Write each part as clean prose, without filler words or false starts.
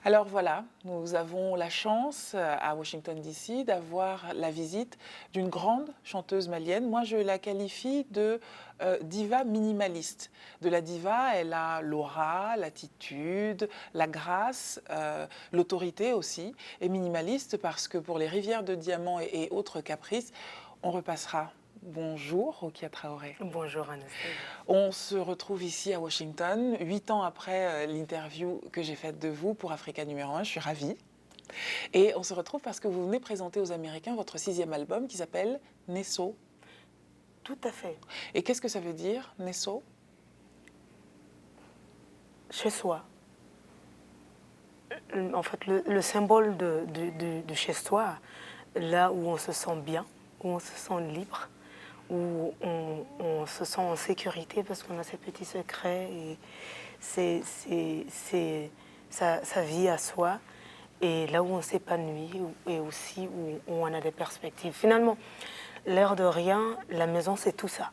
Alors voilà, nous avons la chance à Washington DC d'avoir la visite d'une grande chanteuse malienne. Moi, je la qualifie de diva minimaliste. De la diva, elle a l'aura, l'attitude, la grâce, l'autorité aussi. Et minimaliste parce que pour les rivières de diamants et autres caprices, on repassera. Bonjour, Rokia Traoré. Bonjour Anastasia. On se retrouve ici à Washington, 8 ans après l'interview que j'ai faite de vous pour Africa numéro 1. Je suis ravie. Et on se retrouve parce que vous venez présenter aux Américains votre 6e album qui s'appelle Nesso. Tout à fait. Et qu'est-ce que ça veut dire, Nesso? Chez soi. En fait, le symbole de chez soi, là où on se sent bien, où on se sent libre, où on se sent en sécurité parce qu'on a ses petits secrets et sa vie à soi, et là où on s'épanouit et aussi où on a des perspectives. Finalement, l'air de rien, la maison c'est tout ça.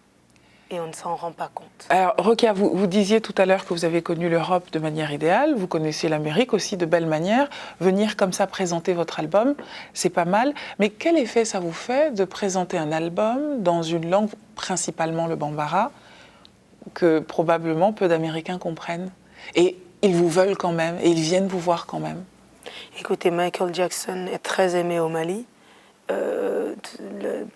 Et on ne s'en rend pas compte. Alors, Rokia, vous disiez tout à l'heure que vous avez connu l'Europe de manière idéale, vous connaissez l'Amérique aussi de belle manière. Venir comme ça présenter votre album, c'est pas mal. Mais quel effet ça vous fait de présenter un album dans une langue, principalement le bambara, que probablement peu d'Américains comprennent? Et ils vous veulent quand même, et ils viennent vous voir quand même. Écoutez, Michael Jackson est très aimé au Mali.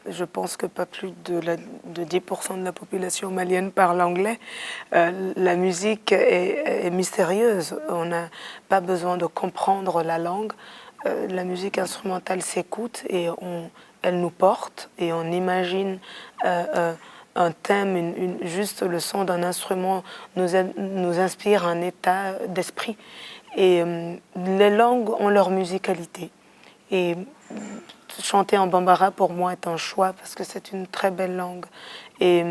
Je pense que pas plus de 10% de la population malienne parle anglais. La musique est mystérieuse. On n'a pas besoin de comprendre la langue. La musique instrumentale s'écoute et elle nous porte et on imagine un thème, juste le son d'un instrument nous inspire un état d'esprit. Et les langues ont leur musicalité. Et chanter en bambara, pour moi, est un choix parce que c'est une très belle langue et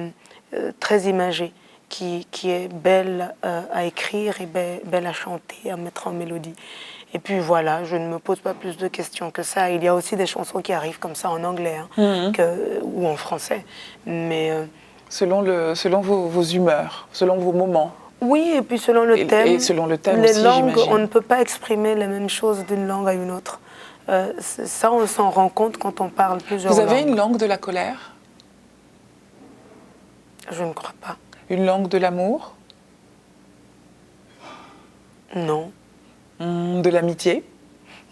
très imagée, qui est belle à écrire et belle à chanter, à mettre en mélodie. Et puis voilà, je ne me pose pas plus de questions que ça. Il y a aussi des chansons qui arrivent comme ça en anglais ou en français. Mais, selon vos humeurs, selon vos moments. Oui, et puis selon le thème. Et selon le thème les aussi, langues, j'imagine. On ne peut pas exprimer les mêmes choses d'une langue à une autre. Ça, on s'en rend compte quand on parle plusieurs langues. Vous avez une langue de la colère? Je ne crois pas. Une langue de l'amour? Non. De l'amitié?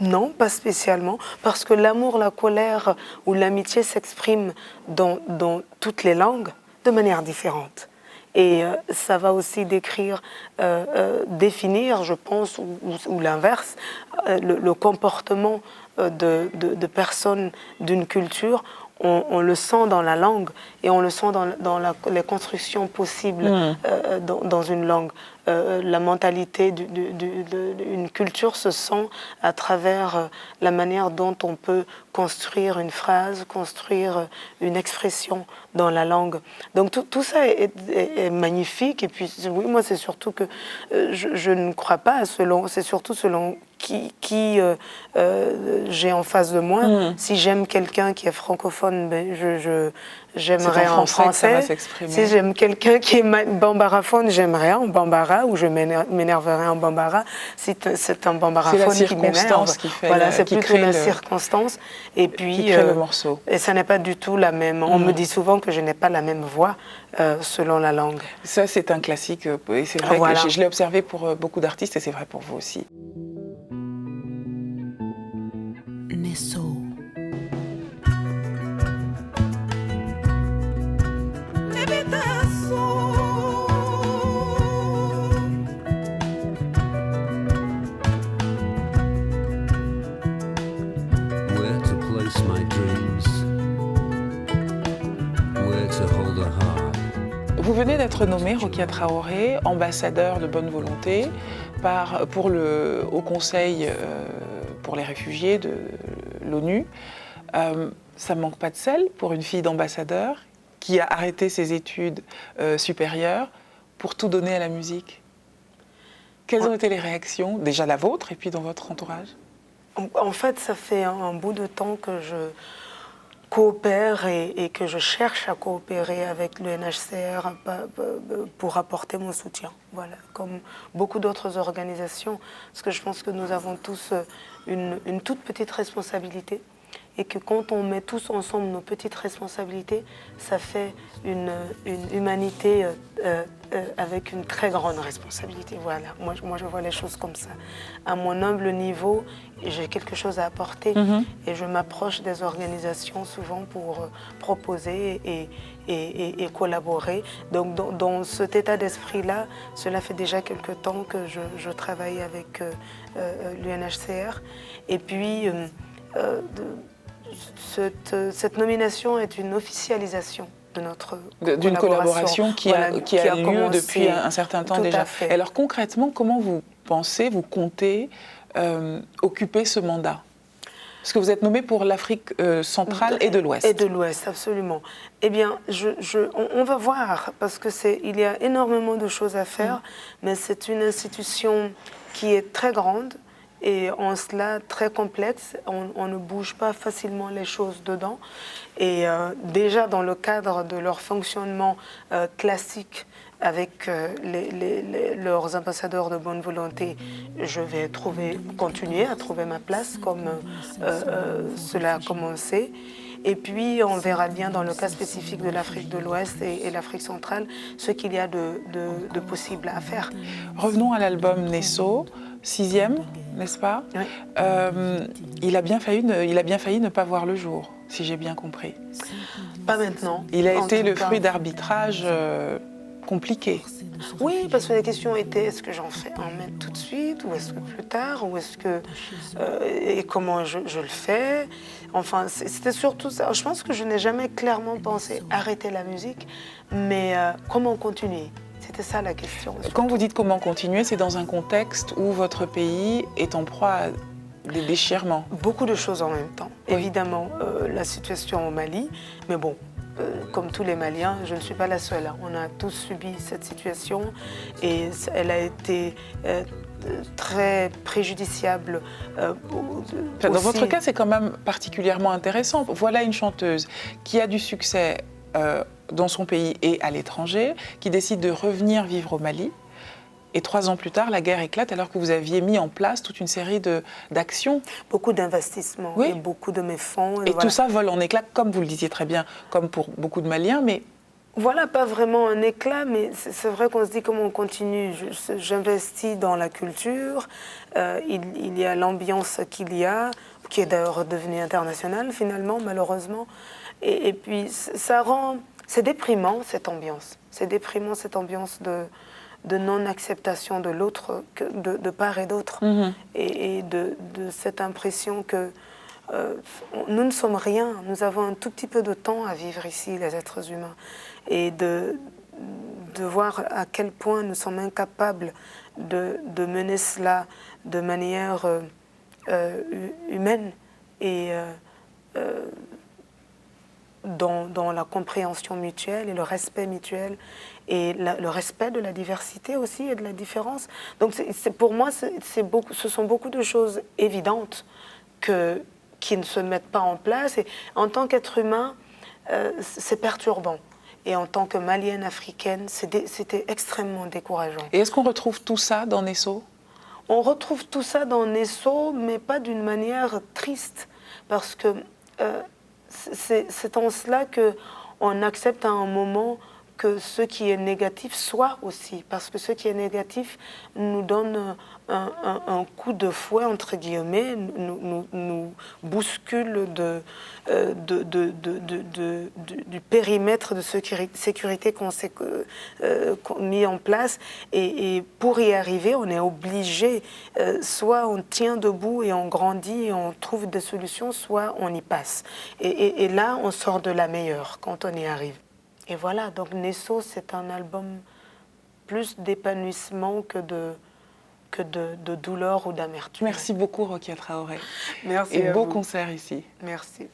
Non, pas spécialement, parce que l'amour, la colère ou l'amitié s'expriment dans toutes les langues de manière différente. Et ça va aussi définir, je pense, ou l'inverse, le comportement de personnes d'une culture. On le sent dans la langue et on le sent dans les constructions possibles dans une langue. La mentalité d'une culture se sent à travers la manière dont on peut construire une phrase, construire une expression dans la langue. Donc tout ça est magnifique. Et puis oui, moi c'est surtout que je ne crois pas c'est surtout selon qui j'ai en face de moi. Si j'aime quelqu'un qui est francophone, ben j'aimerais en français. Si j'aime quelqu'un qui est bambaraphone, j'aimerais en bambara ou je m'énerverais en bambara. Si c'est un bambaraphone qui m'énerve, voilà, c'est plutôt la circonstance. Et puis, qui crée le morceau. Et ça n'est pas du tout la même. On me dit souvent que je n'ai pas la même voix selon la langue. Ça, c'est un classique. Et c'est vrai que je l'ai observé pour beaucoup d'artistes et c'est vrai pour vous aussi. Nesso. Vous venez d'être nommé, Rokia Traoré, ambassadeur de bonne volonté au Conseil pour les réfugiés de l'ONU. Ça ne manque pas de sel pour une fille d'ambassadeur qui a arrêté ses études supérieures pour tout donner à la musique. Quelles ont été les réactions, déjà la vôtre et puis dans votre entourage? En fait, ça fait un bout de temps que coopère et que je cherche à coopérer avec l'UNHCR pour apporter mon soutien. Voilà, comme beaucoup d'autres organisations, parce que je pense que nous avons tous une toute petite responsabilité et que quand on met tous ensemble nos petites responsabilités, ça fait une humanité avec une très grande responsabilité. Voilà, moi je vois les choses comme ça. À mon humble niveau, j'ai quelque chose à apporter et je m'approche des organisations souvent pour proposer et collaborer. Donc dans cet état d'esprit-là, cela fait déjà quelque temps que je travaille avec l'UNHCR. Et puis, cette nomination est une officialisation de notre d'une collaboration qui a lieu commencé depuis un certain temps déjà. Et alors concrètement, comment vous pensez, vous comptez occuper ce mandat? Parce que vous êtes nommé pour l'Afrique centrale et de l'Ouest. Et de l'Ouest, absolument. Eh bien, on va voir, parce qu'il y a énormément de choses à faire, mais c'est une institution qui est très grande, et en cela très complexe, on ne bouge pas facilement les choses dedans. Et déjà dans le cadre de leur fonctionnement classique avec leurs ambassadeurs de bonne volonté, je vais continuer à trouver ma place comme cela a commencé. Et puis on verra bien dans le cas spécifique de l'Afrique de l'Ouest et l'Afrique centrale ce qu'il y a de possible à faire. Revenons à l'album Nesso. 6e, n'est-ce pas? Oui. Il a bien failli ne pas voir le jour, si j'ai bien compris. Pas maintenant. Il a été le fruit d'arbitrages compliqués. Oui, parce que la question était, est-ce que j'en fais un mètre tout de suite, ou est-ce que plus tard, ou est-ce que... et comment je le fais? Enfin, c'était surtout ça. Je pense que je n'ai jamais clairement pensé arrêter la musique, mais comment continuer? C'était ça la question. Quand vous dites comment continuer, c'est dans un contexte où votre pays est en proie à des déchirements. Beaucoup de choses en même temps. Oui. Évidemment, la situation au Mali, mais bon, comme tous les Maliens, je ne suis pas la seule. On a tous subi cette situation et elle a été très préjudiciable. Dans votre cas, c'est quand même particulièrement intéressant. Voilà une chanteuse qui a du succès dans son pays et à l'étranger, qui décide de revenir vivre au Mali. Et 3 ans plus tard, la guerre éclate alors que vous aviez mis en place toute une série d'actions. Beaucoup d'investissements, oui. Et beaucoup de mes fonds. Et voilà. Tout ça vole en éclats, comme vous le disiez très bien, comme pour beaucoup de Maliens, mais... Voilà, pas vraiment un éclat, mais c'est vrai qu'on se dit comment on continue. J'investis dans la culture, il y a l'ambiance qu'il y a, qui est d'ailleurs devenue internationale finalement, malheureusement. Et puis ça rend... C'est déprimant cette ambiance. C'est déprimant cette ambiance de non-acceptation de l'autre, de part et d'autre. Et de cette impression que nous ne sommes rien. Nous avons un tout petit peu de temps à vivre ici, les êtres humains. Et de voir à quel point nous sommes incapables de mener cela de manière humaine et dans la compréhension mutuelle et le respect mutuel et le respect de la diversité aussi et de la différence. Donc pour moi, ce sont beaucoup de choses évidentes qui ne se mettent pas en place. Et en tant qu'être humain, c'est perturbant. Et en tant que Malienne africaine, c'était extrêmement décourageant. Et est-ce qu'on retrouve tout ça dans Nesso? On retrouve tout ça dans Nesso, mais pas d'une manière triste, parce que c'est en cela qu'on accepte à un moment que ce qui est négatif soit aussi, parce que ce qui est négatif nous donne un coup de fouet, entre guillemets, nous bouscule du périmètre de sécurité qu'on s'est mis en place. Et pour y arriver, on est obligé, soit on tient debout et on grandit et on trouve des solutions, soit on y passe. Et là, on sort de la meilleure quand on y arrive. Et voilà, donc Nesso, c'est un album plus d'épanouissement que de douleur ou d'amertume. Merci beaucoup, Rokia Traoré. Merci. Et beau concert ici. Merci.